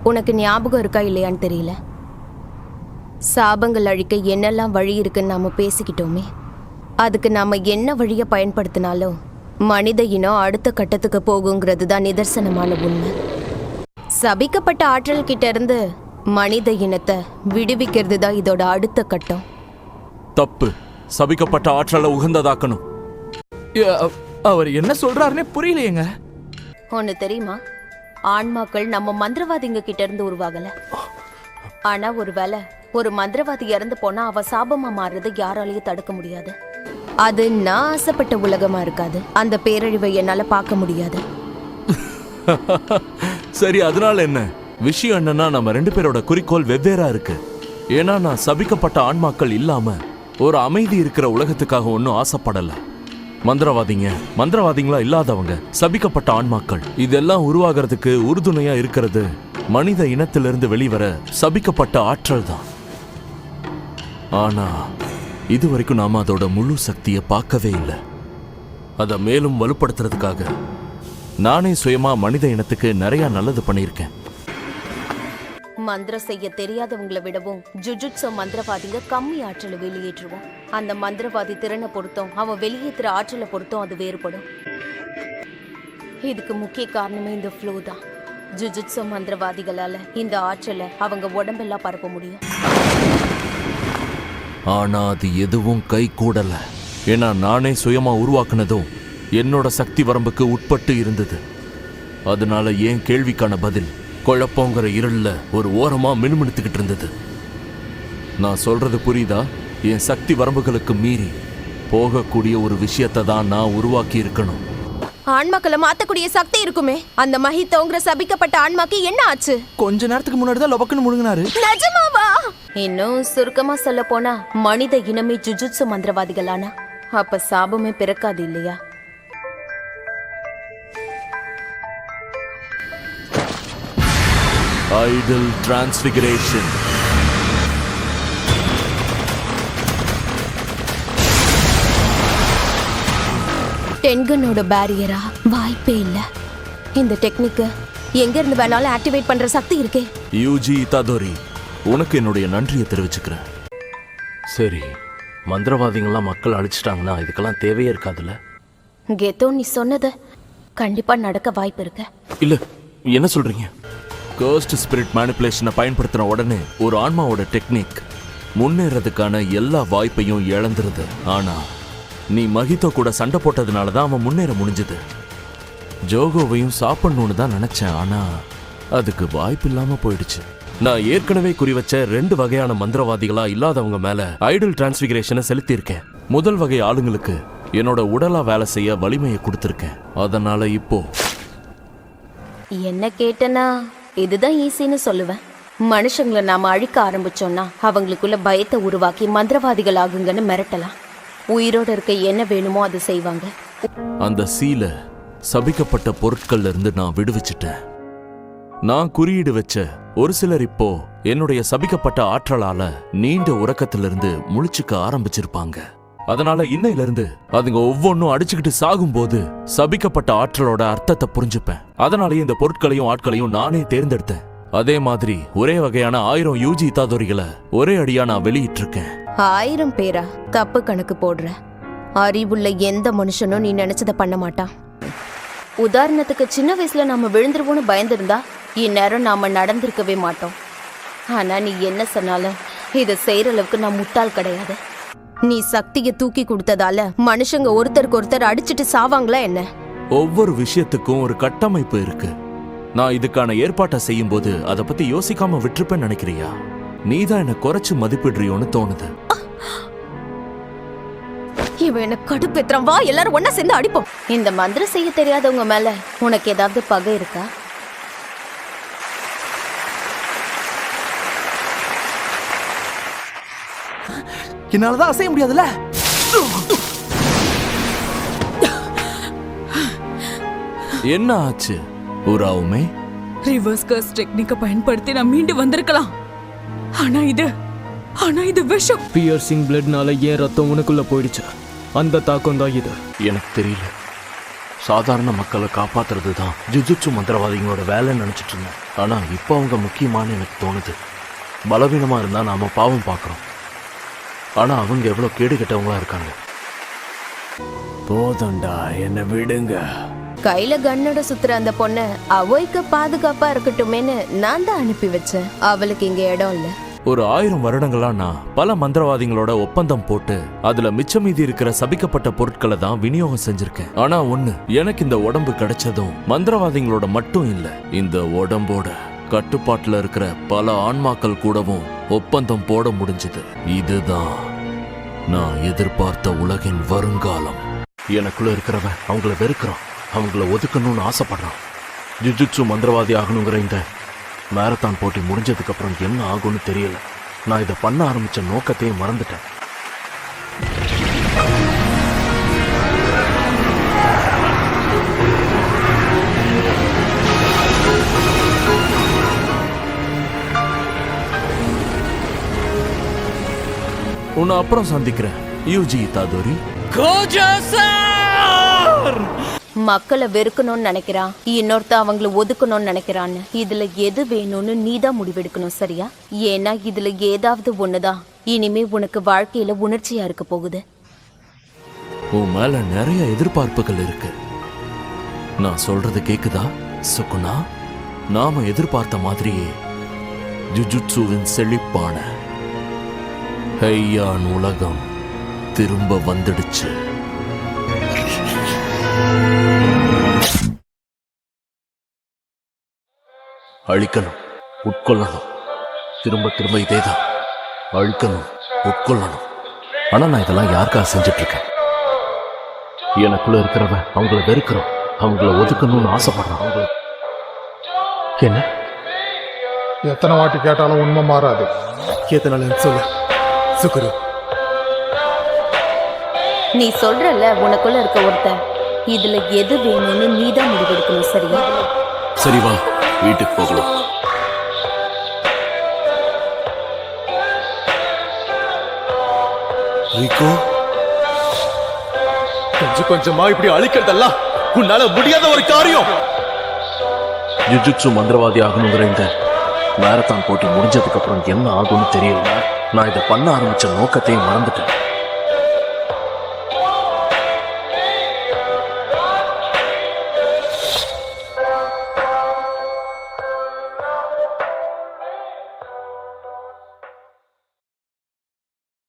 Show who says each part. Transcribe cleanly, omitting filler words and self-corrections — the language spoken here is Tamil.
Speaker 1: உனக்கு ஞாபகம் இருக்கா இல்லையான்னு தெரியல. சாபங்கள் அழிக்க என்னெல்லாம் வழி இருக்குன்னு நாம பேசிக்கிட்டோமே. அதுக்கு நாம என்ன வழியை பயன்படுத்தினாலும் மனித இனம் அடுத்த கட்டத்துக்கு போகுங்கிறது தான் நிதர்சனமான உண்மை. சபிக்கப்பட்ட ஆற்றல் கிட்ட இருந்து மனித இனத்தை விடுவிக்கிறது தான் இதோட அடுத்த கட்டம்.
Speaker 2: தப்பு. சபிக்கப்பட்ட ஆற்றலை உகந்ததாக்கணும்.
Speaker 3: அவர் என்ன சொல்றாருன்னே புரியலையேங்க.
Speaker 1: ஒன்னு தெரியுமா, ஆன்மாக்கள் நம்ம மந்திரவாதிங்க கிட்ட இருந்து உருவாகல. ஆனா ஒருவேளை ஒரு மந்திரவாதி இறந்து போனா அவ சாபமா மாறுறதை யாராலையும் தடுக்க முடியாது. அது நான் ஆசைப்பட்ட உலகமா இருக்காது. அந்த பேரழிவை என்னால பார்க்க முடியாது.
Speaker 2: சரி, அதனால என்ன? விஷயம் என்னன்னா, நம்ம 2 பேரோட குறிக்கோள் வெவ்வேறா இருக்கு. ஏன்னா நான் சபிக்கப்பட்ட ஆன்மாக்கள் இல்லாம ஒரு அமைதி இருக்கிற உலகத்துக்காக ஒன்னும் ஆசைப்படல. மந்திரவாதிங்களா இல்லாதவங்க, சபிக்கப்பட்ட ஆன்மாக்கள், இதெல்லாம் உருவாகிறதுக்கு உறுதுணையா இருக்கிறது மனித இனத்திலிருந்து வெளிவர சபிக்கப்பட்ட ஆற்றல் தான். ஆனா இதுவரைக்கும் நாம அதோட முழு சக்தியை பார்க்கவே இல்லை. அதை மேலும் வலுப்படுத்துறதுக்காக நானே சுயமா மனித இனத்துக்கு நிறைய நல்லது பண்ணியிருக்கேன்.
Speaker 1: மந்திரம் செய்ய தெரியாதவங்களை விடவும் ஜுஜுட்சு மந்திரவாதிங்க கம்மி ஆற்றலை வெளியேற்றுவோம். அந்த மந்திரவாதி திறனை பொறுத்தும் அவன் வெளியேற்றுற ஆற்றலை பொறுத்தும் அது வேறுபடும். இதுக்கு முக்கிய காரணமே இந்த ஃப்ளோ தான். ஜுஜுட்சு மந்திரவாதிகளால இந்த ஆற்றலை அவங்க உடம்பெல்லாம் பரப்ப முடியும்.
Speaker 2: ஆனா அது எதுவும் கை கூடல. ஏன்னா நானே சுயமா உருவாக்குனதும் என்னோட சக்தி வரம்புக்கு உட்பட்டு இருந்தது. அதனால ஏன் கேள்விக்கான பதில் குழப்பங்கிற இருள்ல ஒரு ஓரமா மினுமினுத்துக்கிட்டு இருந்தது. நான் சொல்றது புரியுதா? என் சக்தி வரம்புகளுக்கு மீறி போகக்கூடிய ஒரு விஷயத்தை தான் நான் உருவாக்கி இருக்கணும்.
Speaker 1: ஆன்மாக்களை மாத்தக்கூடிய சக்தி இருக்குமே, அந்த மஹிதோங்கிற சபிக்கப்பட்ட ஆன்மாக்கு என்ன ஆச்சு?
Speaker 3: கொஞ்ச நேரத்துக்கு முன்னாடி தான் லொபக்குன்னு முழுங்கினாரு.
Speaker 1: நிஜமாவா? இன்னும் சுருக்கமா சொல்ல போனா மனித இனமே ஜுஜுட்சு மந்திரவாதிகளானா அப்ப சாபமே பிறக்காது இல்லையா?
Speaker 2: Idol transfiguration.
Speaker 1: டென்கனோட பேரியரா? வாய்ப்பே இல்ல. இந்த டெக்னிக் எங்க இருந்து வேணாலும் ஆக்டிவேட் பண்ற சக்தி இருக்கே.
Speaker 2: யூஜி இதாதோரி, உனக்கு என்னுடைய நன்றியை தெரிவிச்சுக்கிறேன். சரி, மந்திரவாதிகள்லாம் மக்கள் அழிச்சிட்டாங்கன்னா இதுக்கெல்லாம் தேவையே இருக்காதுல்ல?
Speaker 1: கெத்தோ, நீ சொன்னது கண்டிப்பா நடக்க வாய்ப்பு இருக்கு.
Speaker 2: இல்ல, என்ன சொல்றீங்க? கர்ஸ்ட் ஸ்பிரிட் மேனிபுலேஷனை பயன்படுத்தின உடனே ஒரு ஆன்மாவோட டெக்னிக் முன்னேறதுக்கான எல்லா வாய்ப்பையும் இழந்துருது. ஆனா நீ மஹிதோ கூட சண்டை போட்டதுனால தான் அவன் முன்னேற முடிஞ்சது. ஜோகோவையும் சாப்பிடணும்னு தான் நினைச்சேன், ஆனா அதுக்கு வாய்ப்பு இல்லாம போயிடுச்சு. நான் ஏற்கனவே குறிவச்ச 2 வகையான மந்திரவாதிகளா இல்லாதவங்க மேல ஐடல் டிரான்ஸ்ஃபிகரேஷனை செலுத்தியிருக்கேன். முதல் வகை ஆளுங்களுக்கு என்னோட உடலா வேலை செய்ய வலிமையை கொடுத்துருக்கேன். அதனால இப்போ
Speaker 1: என்ன கேட்டனா இதுதான் ஈஸின்னு சொல்லுவேன். மனுஷங்களை நாம அழிக்க ஆரம்பிச்சோம்னா அவங்களுக்குள்ள பயத்தை உருவாக்கி மந்திரவாதிகள் ஆகுங்கன்னு மிரட்டலாம். உயிரோட இருக்க என்ன வேணுமோ அதை செய்வாங்க.
Speaker 2: அந்த சீல சபிக்கப்பட்ட பொருட்கள்ல இருந்து நான் விடுவிச்சிட்டேன். நான் குறியீடு வச்ச ஒரு சிலர் இப்போ என்னுடைய சபிக்கப்பட்ட ஆற்றலால நீண்ட உறக்கத்திலிருந்து முழிச்சுக்க ஆரம்பிச்சிருப்பாங்க. அதனால இன்னையிலிருந்து அதுங்க ஒவ்வொன்னும் அடிச்சுக்கிட்டு சாகும்போது சபிக்கப்பட்ட ஆற்றலோட அர்த்தத்தை புரிஞ்சுப்பேன். அதனாலேயே இந்த பொருட்களையும் ஆட்களையும் நானே தேர்ந்தெடுத்தேன். அதே மாதிரி ஒரே வகையான 1000 யூஜி இத்தாதோரிகளை ஒரே அடியா நான் வெளியிட்டிருக்கேன்.
Speaker 1: 1000 பேரா? தப்பு கணக்கு போடுற. அறிவுள்ள எந்த மனுஷனும் நீ நினைச்சத பண்ண மாட்டான். உதாரணத்துக்கு சின்ன வயசுல நாம விழுந்துருவோன்னு பயந்துருந்தா இந்நேரம் நாம நடந்திருக்கவே மாட்டோம். ஆனா நீ என்ன சொன்னாலும் இதை செய்யற அளவுக்கு நான் முட்டாள் கிடையாது. நீ சக்தியை தூக்கி கொடுத்ததால மனுஷங்க ஒருத்தருக்கு ஒருத்தர் அடிச்சுட்டு சாவாங்களா என்ன?
Speaker 2: ஒவ்வொரு விஷயத்துக்கும் ஒரு கட்டமைப்பு இருக்கு. நான் இதுக்கான ஏற்பாட்டை செய்யும் போது அதை பத்தி யோசிக்காம விட்டுருப்பேன்னு நினைக்கிறியா? நீதான் என்ன குறைச்சு மதிப்பிடுறியோன்னு தோணுது.
Speaker 1: இவன் என்ன கடுப்பேத்துறான். வா, எல்லாரும் ஒன்னா சேர்ந்து அடிப்போம். இந்த மந்திரம் செய்ய தெரியாதவங்க மேல உனக்கு ஏதாவது பகை இருக்கா?
Speaker 3: என்னாலதான் அசைய முடியாதுல்ல.
Speaker 2: என்ன ஆச்சு உராவுமே?
Speaker 4: ரிவர்ஸ் கர்ஸ் டெக்னிக்கை பயன்படுத்தி நான் மீண்டு வந்திருக்கலாம். ஆனா இது விஷம்.
Speaker 5: பியர்சிங் பிளட்னால ஏன் ரத்தம் உனக்குள்ள போயிடுச்சு? அந்த தாக்கம் தான் இது.
Speaker 2: எனக்கு தெரியல.
Speaker 5: சாதாரண மக்களை காப்பாத்துறது தான் ஜுஜுட்சு மந்திரவாதிகளோட வேலைன்னு நினைச்சிட்டு இருந்தேன். ஆனா இப்போ அவங்க முக்கியமானு எனக்கு தோணுது. பலவீனமா இருந்தா நாம பாவம் பார்க்கறோம், ஆனா அவங்க எவ்வளவு கேடு கெட்டவங்களா இருக்காங்க. போதும்டா, என்ன விடுங்க.
Speaker 1: கையில கண்ணோட சுத்துற அந்த பொண்ண அவோய்க்கு பாதுகாப்பா இருக்கட்டுமேன்னு நான் தான் அனுப்பி வச்சேன். அவளுக்கு இங்க இடம் இல்ல.
Speaker 2: ஒரு 1000 வருடங்களா நான் பல மந்திரவாதிகளோட ஒப்பந்தம் போட்டு அதுல மிச்சம் மீதி இருக்கிற சபிக்கப்பட்ட பொருட்களை தான் விநியோகம் செஞ்சிருக்கேன். ஆனா ஒண்ணு, எனக்கு இந்த உடம்பு கிடைச்சதும் மந்திரவாதிகளோட மட்டும் இல்ல, இந்த உடம்போட கட்டுப்பாட்டுல இருக்கிற பல ஆன்மாக்கள் கூடவும் ஒப்பந்தம் போட முடிஞ்சது. இதுதான் நான் எதிர்பார்த்த உலகின் வருங்காலம்.
Speaker 5: எனக்குள்ள இருக்கிறவன் அவங்கள வெறுக்கிறான், அவங்கள ஒதுக்கணும்னு ஆசைப்படுறான். ஜுஜுட்சு மந்திரவாதி ஆகணுங்கிற இந்த மேரத்தான் போட்டி முடிஞ்சதுக்கு அப்புறம் என்ன ஆகும்னு தெரியல. நான் இதை பண்ண ஆரம்பிச்ச நோக்கத்தையும் மறந்துட்டேன்.
Speaker 2: உன்னை அப்புறம் சந்திக்கிறேன் யூஜி இத்தாதோரி.
Speaker 1: மக்களை வெறுக்கணும்னு நினைக்கிறான், இன்னொருத்த அவங்கள ஒதுக்கணும்னு நினைக்கிறான்னு. இதுல எது வேணும்னு நீதான் முடிவெடுக்கணும், சரியா? ஏன்னா இதுல ஏதாவது ஒண்ணுதான் இனிமே உனக்கு வாழ்க்கையில உணர்ச்சியா இருக்க போகுது.
Speaker 2: உன் மேல நிறைய எதிர்பார்ப்புகள் இருக்கு. நான் சொல்றது கேக்குதா சுகுணா? நாம எதிர்பார்த்த மாதிரியே ஜுஜுட்சுவின் செழிப்பான ஹையான் உலகம் திரும்ப வந்துடுச்சு.
Speaker 5: அழிக்கணும், உட்கொள்ளணும். திரும்ப திரும்ப இதேதான், அழிக்கணும், உட்கொள்ளணும். ஆனா நான் இதெல்லாம் யாருக்காக செஞ்சுட்டு இருக்கேன்? எனக்குள்ள இருக்கிறவன் அவங்கள வெறுக்கிறான், அவங்கள ஒதுக்கணும்னு ஆசைப்படுறான். என்ன
Speaker 6: எத்தனை வாட்டி கேட்டாலும் உண்மை மாறாது.
Speaker 3: எதனால சொல்ல சுகுரு?
Speaker 1: நீ சொல்றல உனக்குள்ள இருக்க ஒருத்தன், இதுல எது வேணும்னு நீதான் முடிவெடுக்கணும், சரியா?
Speaker 5: சரி வா, வீட்டுக்கு போகலாம்.
Speaker 3: ரிகோ, கொஞ்சம் கொஞ்சமா இப்படி அழிக்கிறதெல்லாம் உன்னால முடியாத ஒரு காரியம்.
Speaker 5: ஜுஜுட்சு மந்திரவாதி ஆகணுங்கிற இந்த மேரத்தான் போட்டி முடிஞ்சதுக்கு அப்புறம் என்ன ஆகும்னு தெரியல. நான் இதை பண்ண ஆரம்பிச்ச நோக்கத்தையும் மறந்துட்டேன்.